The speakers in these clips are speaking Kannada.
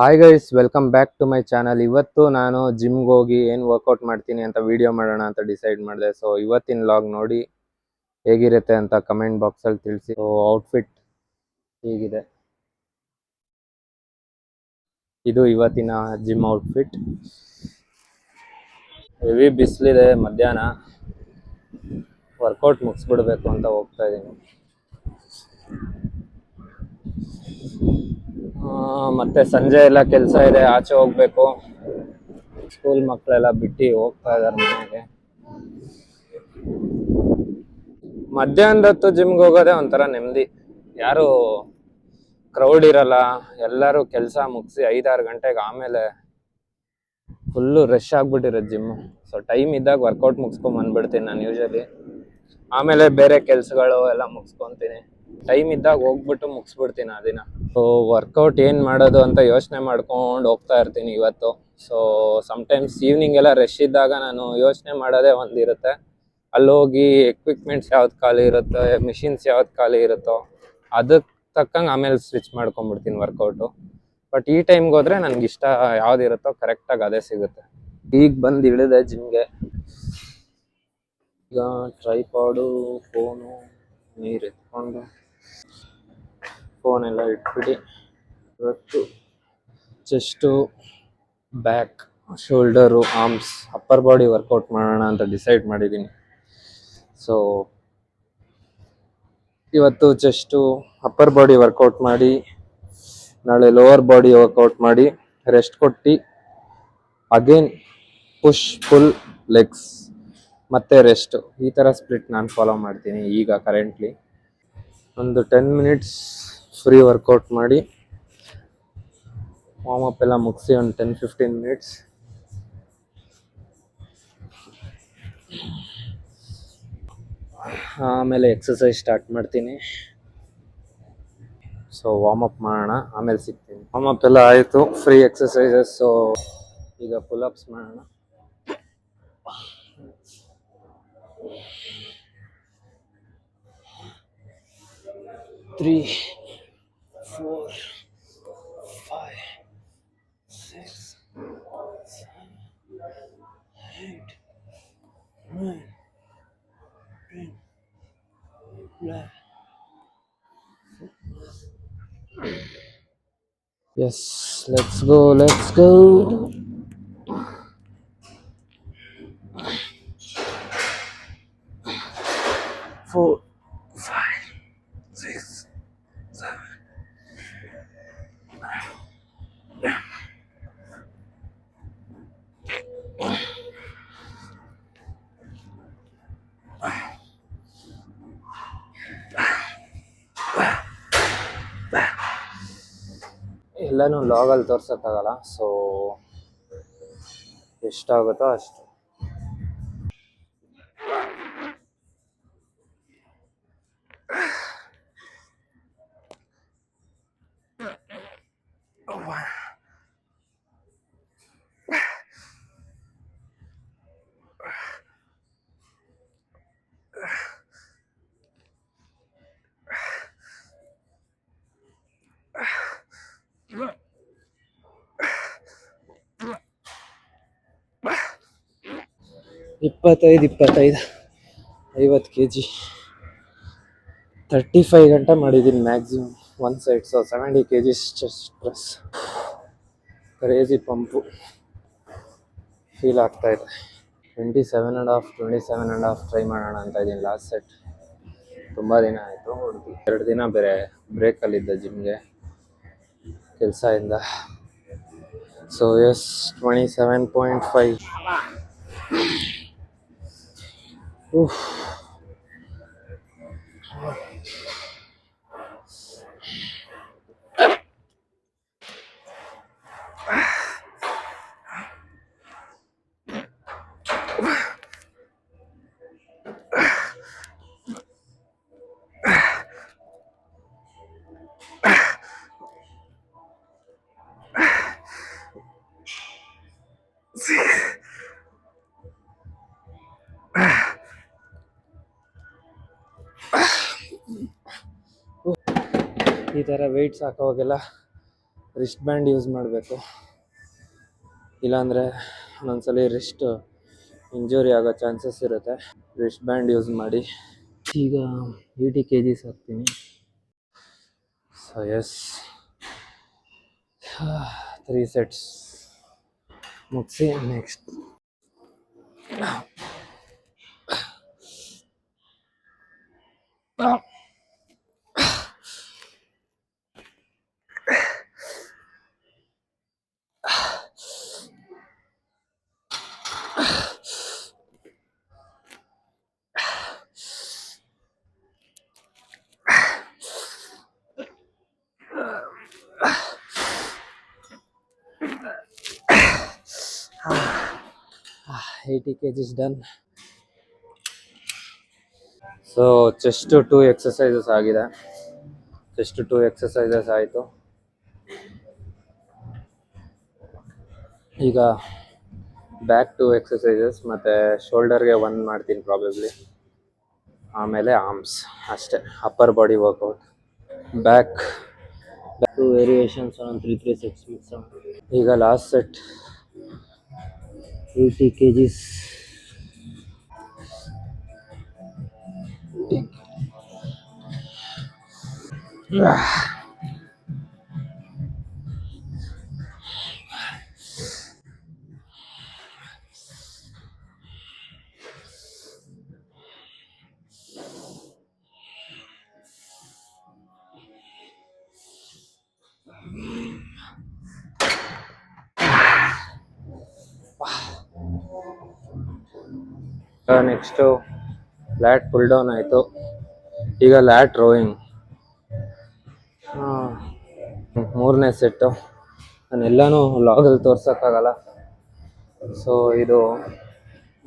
Hi guys, welcome back to my channel. ಇವತ್ತು ನಾನು ಜಿಮ್ಗೆ ಹೋಗಿ ಏನು ವರ್ಕೌಟ್ ಮಾಡ್ತೀನಿ ಅಂತ ವಿಡಿಯೋ ಮಾಡೋಣ ಅಂತ ಡಿಸೈಡ್ ಮಾಡಿದೆ. ಸೊ ಇವತ್ತಿನ ಲಾಗ್ ನೋಡಿ ಹೇಗಿರುತ್ತೆ ಅಂತ ಕಮೆಂಟ್ ಬಾಕ್ಸಲ್ಲಿ ತಿಳಿಸಿ. ಸೊ ಔಟ್ಫಿಟ್ ಹೀಗಿದೆ, ಇದು ಇವತ್ತಿನ ಜಿಮ್ ಔಟ್ಫಿಟ್. ಹೆವಿ ಬಿಸಿಲಿದೆ, ಮಧ್ಯಾಹ್ನ ವರ್ಕೌಟ್ ಮುಗಿಸ್ಬಿಡ್ಬೇಕು ಅಂತ ಹೋಗ್ತಾ ಇದ್ದೀನಿ. ಮತ್ತೆ ಸಂಜೆ ಎಲ್ಲ ಕೆಲಸ ಇದೆ, ಆಚೆ ಹೋಗ್ಬೇಕು. ಸ್ಕೂಲ್ ಮಕ್ಕಳೆಲ್ಲ ಬಿಟ್ಟು ಹೋಗ್ತಾ ಇದ್ದಾರೆ ಮನೆಗೆ. ಮಧ್ಯಾಹ್ನದ ಹೊತ್ತು ಜಿಮ್ಗೆ ಹೋಗೋದೇ ಒಂಥರ ನೆಮ್ಮದಿ. ಯಾರು ಕ್ರೌಡ್ ಇರಲ್ಲ, ಎಲ್ಲರೂ ಕೆಲಸ ಮುಗಿಸಿ 5-6 ಗಂಟೆಗೆ ಆಮೇಲೆ ಫುಲ್ಲು ರಶ್ ಆಗ್ಬಿಟ್ಟಿರೋದು ಜಿಮ್ಮು. ಸೊ ಟೈಮ್ ಇದ್ದಾಗ ವರ್ಕೌಟ್ ಮುಗಿಸ್ಕೊಂಡ್ ಬಂದ್ಬಿಡ್ತೀನಿ ನಾನು ಯೂಶಲಿ. ಆಮೇಲೆ ಬೇರೆ ಕೆಲ್ಸಗಳು ಎಲ್ಲ ಮುಗಿಸ್ಕೊತೀನಿ. ಟೈಮ್ ಇದ್ದಾಗ ಹೋಗ್ಬಿಟ್ಟು ಮುಗಿಸ್ಬಿಡ್ತೀನಿ ಆ ದಿನ. ಸೊ ವರ್ಕೌಟ್ ಏನು ಮಾಡೋದು ಅಂತ ಯೋಚನೆ ಮಾಡ್ಕೊಂಡು ಹೋಗ್ತಾ ಇರ್ತೀನಿ ಇವತ್ತು. ಸೊ ಸಮ್ಟೈಮ್ಸ್ ಈವ್ನಿಂಗ್ ಎಲ್ಲ ರಶ್ ಇದ್ದಾಗ ನಾನು ಯೋಚನೆ ಮಾಡೋದೇ ಒಂದಿರುತ್ತೆ. ಅಲ್ಲಿ ಹೋಗಿ ಎಕ್ವಿಪ್ಮೆಂಟ್ಸ್ ಯಾವ್ದು ಖಾಲಿ ಇರುತ್ತೋ, ಮಿಷಿನ್ಸ್ ಯಾವ್ದು ಖಾಲಿ ಇರುತ್ತೋ ಅದಕ್ಕೆ ತಕ್ಕಂಗೆ ಆಮೇಲೆ ಸ್ವಿಚ್ ಮಾಡ್ಕೊಂಡ್ಬಿಡ್ತೀನಿ ವರ್ಕೌಟು. ಬಟ್ ಈ ಟೈಮ್ಗೆ ಹೋದ್ರೆ ನನಗೆ ಇಷ್ಟ ಯಾವ್ದಿರುತ್ತೋ ಕರೆಕ್ಟಾಗಿ ಅದೇ ಸಿಗುತ್ತೆ. ಈಗ ಬಂದು ಇಳಿದೆ ಜಿಮ್ಗೆ. ಈಗ ಟ್ರೈಪಾಡು, ಫೋನು, ನೀರು ಎತ್ಕೊಂಡು ಫೋನೆಲ್ಲ ಇಟ್ಬಿಟ್ಟು ಇವತ್ತು chest, back, shoulder, arms, upper body workout ಮಾಡೋಣ ಅಂತ ಡಿಸೈಡ್ ಮಾಡಿದ್ದೀನಿ. ಸೊ ಇವತ್ತು ಚೆಸ್ಟು, ಅಪ್ಪರ್ ಬಾಡಿ ವರ್ಕೌಟ್ ಮಾಡಿ, ನಾಳೆ ಲೋವರ್ ಬಾಡಿ ವರ್ಕೌಟ್ ಮಾಡಿ ರೆಸ್ಟ್ ಕೊಟ್ಟು ಅಗೇನ್ ಪುಷ್ ಫುಲ್ ಲೆಗ್ಸ್ ಮತ್ತೆ ರೆಸ್ಟ್, ಈ ಥರ ಸ್ಪ್ಲಿಟ್ ನಾನು ಫಾಲೋ ಮಾಡ್ತೀನಿ ಈಗ ಕರೆಂಟ್ಲಿ. ಒಂದು 10 ಮಿನಿಟ್ಸ್ ಫ್ರೀ ವರ್ಕೌಟ್ ಮಾಡಿ ವಾರ್ಮಪ್ ಎಲ್ಲ ಮುಗಿಸಿ ಒಂದು 10-15 ಮಿನಿಟ್ಸ್ ಆಮೇಲೆ ಎಕ್ಸಸೈಸ್ ಸ್ಟಾರ್ಟ್ ಮಾಡ್ತೀನಿ. ಸೊ ವಾರ್ಮಪ್ ಮಾಡೋಣ, ಆಮೇಲೆ ಸಿಗ್ತೀನಿ. ವಾರ್ಮಪ್ ಎಲ್ಲ ಆಯಿತು, ಫ್ರೀ ಎಕ್ಸಸೈಸಸ್. ಸೊ ಈಗ ಪುಲ್-ಅಪ್ಸ್ ಮಾಡೋಣ. 3, 4, 5, 6, 7, 8, 9, 10, 11. Yes, let's go. 4, 5, 6, 7. ಎಲ್ಲನೂ ಲಾಗಲ್ಲಿ ತೋರ್ಸೋಕ್ಕಾಗಲ್ಲ. ಸೊ ಎಷ್ಟಾಗುತ್ತೋ ಅಷ್ಟು. ಇಪ್ಪತ್ತೈದು 50 kg 35 ಗಂಟೆ ಮಾಡಿದ್ದೀನಿ maximum one side. So 70 kg chest press. Crazy pump feel ಆಗ್ತಾ ಇದೆ. 27.5 ಟ್ರೈ ಮಾಡೋಣ ಅಂತ ಇದ್ದೀನಿ ಲಾಸ್ಟ್ ಸೆಟ್. ತುಂಬ ದಿನ ಆಯಿತು, 2 ದಿನ ಬೇರೆ ಬ್ರೇಕಲ್ಲಿದ್ದ ಜಿಮ್ಗೆ ಕೆಲಸದಿಂದ. So yes 27.5. ಈ ಥರ ವೆಯ್ಟ್ಸ್ ಹಾಕೋವಾಗೆಲ್ಲ ರಿಸ್ಟ್ ಬ್ಯಾಂಡ್ ಯೂಸ್ ಮಾಡಬೇಕು, ಇಲ್ಲಾಂದರೆ ಒಂದೊಂದ್ಸಲಿ ರಿಸ್ಟ್ ಇಂಜುರಿ ಆಗೋ ಚಾನ್ಸಸ್ ಇರುತ್ತೆ. ರಿಸ್ಟ್ ಬ್ಯಾಂಡ್ ಯೂಸ್ ಮಾಡಿ. ಈಗ 80 kgs ಹಾಕ್ತೀನಿ. ಸೊ ಎಸ್, 3 ಸೆಟ್ಸ್ ಮುಗಿಸಿ next $80 kgs done. So chest 2 exercises ಆಗಿದೆ. ಚೆಸ್ಟ್ 2 ಎಕ್ಸಸೈಸಸ್ ಆಯಿತು. ಈಗ ಬ್ಯಾಕ್ 2 ಎಕ್ಸಸೈಸಸ್ ಮತ್ತು ಶೋಲ್ಡರ್ಗೆ 1 ಮಾಡ್ತೀನಿ ಪ್ರಾಬಬ್ಲಿ. ಆಮೇಲೆ ಆರ್ಮ್ಸ್ ಅಷ್ಟೇ, upper body workout. Back 2 variations on 3 sets mix. ಈಗ last set 80 kgs. Next lat pull down ಆಯಿತು. ಈಗ ಲ್ಯಾಟ್ ರೋಯಿಂಗ್ 3ನೇ ಸೆಟ್ಟು. ನಾನೆಲ್ಲನೂ ಲಾಗಲ್ಲಿ ತೋರ್ಸೋಕ್ಕಾಗಲ್ಲ, ಸೊ ಇದು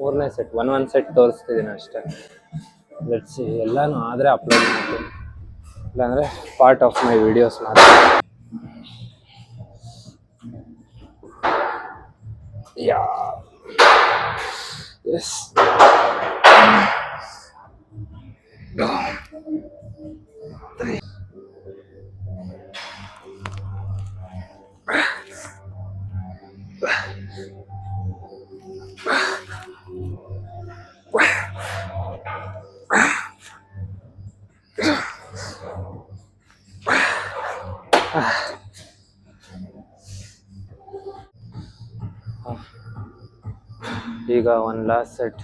3ನೇ ಸೆಟ್. ಒನ್ ಸೆಟ್ ತೋರಿಸ್ತಿದ್ದೀನಿ ಅಷ್ಟೇ. ಲೆಟ್ಸಿ, ಎಲ್ಲನೂ ಆದರೆ ಅಪ್ಲೋಡ್ ಮಾಡ್ತೀನಿ, ಇಲ್ಲಾಂದರೆ ಪಾರ್ಟ್ ಆಫ್ ಮೈ ವಿಡಿಯೋಸ್ ಮಾತ್ರ. ಯಾ ಎಸ್, ಈಗ ಒಂದು ಲಾಸ್ಟ್ ಸೆಟ್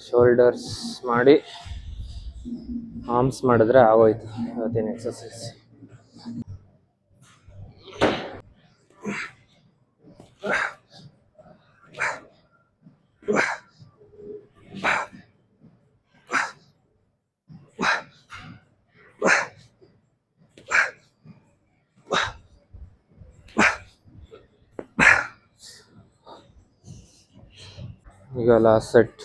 ಶೋಲ್ಡರ್ಸ್ ಮಾಡಿ ಆರ್ಮ್ಸ್ ಮಾಡಿದ್ರೆ ಆಗೋಯ್ತು ಇವತ್ತಿನ ಎಕ್ಸಸೈಸ್. ಈಗ ಲಾಸ್ಟ್ ಸೆಟ್.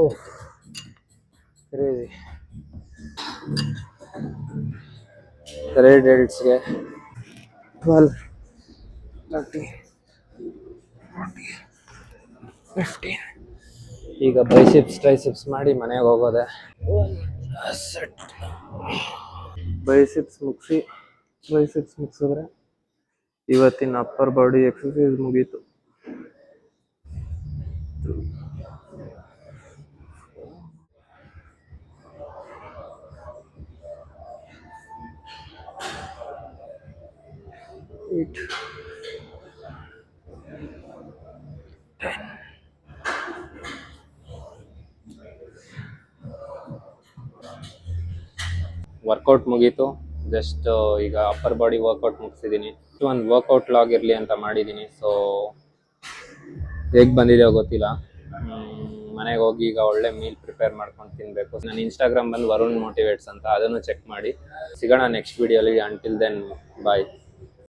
Oh, crazy. 3 deltsಗೆ 12, 30, 40, 15. ಈಗ ಬೈಸಿಪ್ಸ್ ಟ್ರೈಸಿಪ್ಸ್ ಮಾಡಿ ಮನೆಗೆ ಹೋಗೋದೆ. ಸೆಟ್ ಬೈಸಿಪ್ಸ್ ಮುಗಿಸಿದ್ರೆ ಇವತ್ತಿನ ಅಪ್ಪರ್ ಬಾಡಿ ಎಕ್ಸಸೈಸ್ ಮುಗೀತು. ವರ್ಕೌಟ್ ಮುಗೀತು. ಜಸ್ಟ್ ಈಗ ಅಪ್ಪರ್ ಬಾಡಿ ವರ್ಕೌಟ್ ಮುಗಿಸಿದ್ದೀನಿ. ಒಂದು ವರ್ಕೌಟ್ ಲಾಗ್ ಇರಲಿ ಅಂತ ಮಾಡಿದ್ದೀನಿ. ಸೊ ಹೇಗೆ ಬಂದಿದೆಯೋ ಗೊತ್ತಿಲ್ಲ. ಮನೆಗೆ ಹೋಗಿ ಈಗ ಒಳ್ಳೆ ಮೀಲ್ ಪ್ರಿಪೇರ್ ಮಾಡ್ಕೊಂಡು ತಿನ್ನಬೇಕು. ನನ್ನ ಇನ್ಸ್ಟಾಗ್ರಾಮ್ ಬಂದು ವರುಣ್ ಮೋಟಿವೇಟ್ಸ್ ಅಂತ, ಅದನ್ನು ಚೆಕ್ ಮಾಡಿ. ಸಿಗೋಣ ನೆಕ್ಸ್ಟ್ ವಿಡಿಯೋಲಿ. ಅಂಟಿಲ್ ದೆನ್ ಬಾಯ್.